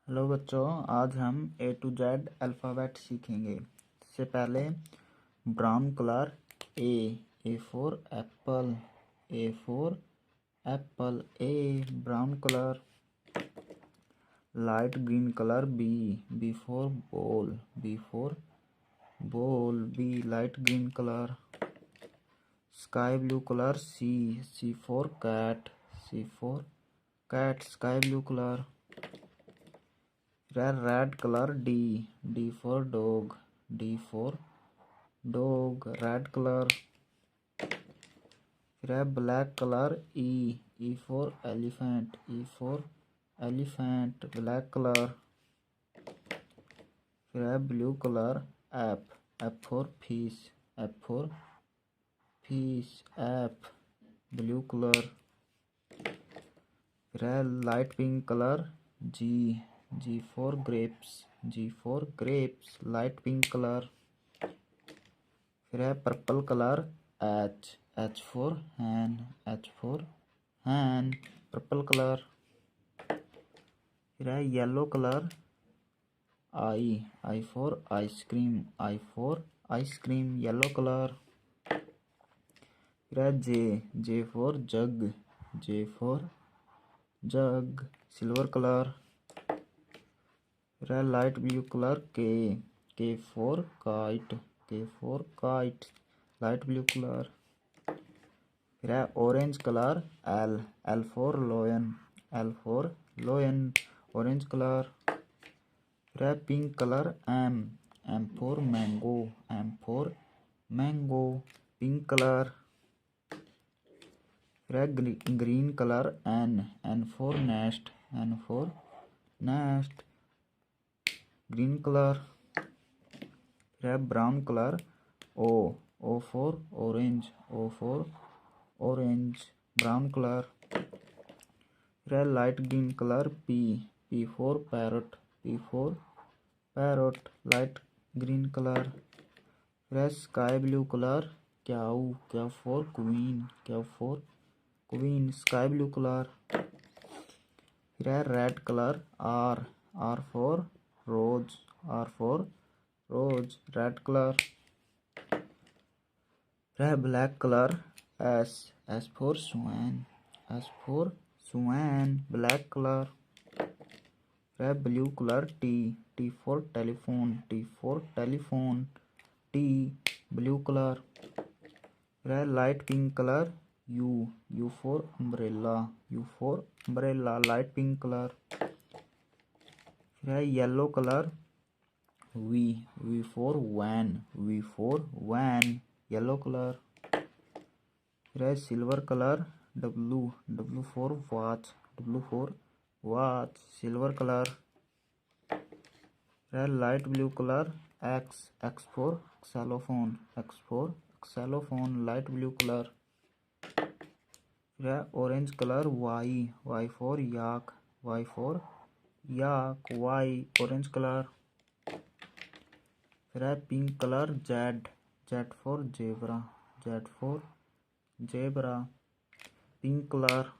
Hello बच्चों, आज हम ए टू जेड अल्फ़ाबेट सीखेंगे। इससे पहले brown colour A for apple, A for apple, A brown colour. Light green colour B for ball, B for ball, B light green colour. Sky blue colour C for cat, C for cat, sky blue colour. Red colour D for dog, D for dog, red colour. फिर black colour E for elephant, E for elephant, black colour. फिर blue colour F for fish, F for fish, app, blue colour. फिर light pink colour G for grapes, G for grapes, light pink colour. फिर purple colour H for hen, H for hen, purple colour. फिर yellow colour I for ice cream, I for ice cream, yellow colour. फिर J for jug, J for jug, silver colour. फिर light blue colour K for kite, K for kite, light blue colour. फिर orange colour L for lion, L for lion, orange colour. फिर pink colour M for mango, M for mango, pink colour. फिर green colour N for nest, N for nest, green colour. फिर brown colour O for orange, O for orange, brown colour. फिर light green colour P for parrot, P for parrot, light green colour. फिर sky blue colour Q for queen, Q for queen, sky blue colour. फिर red colour R for rose, R for rose, red colour. फिर black colour S for swan, S for swan, black colour. फिर blue colour T for telephone, T for telephone, T, blue colour. फिर light pink colour U for umbrella, U for umbrella, light pink colour. फिर yellow colour V for van, V for van, yellow colour. फिर silver colour W for watch, W for watch, silver colour. फिर light blue colour X for xylophone, X for xylophone, light blue colour. फिर orange colour Y for yak, Y for yak, Y, orange colour. फिर pink colour Z for zebra, Z for zebra, pink colour.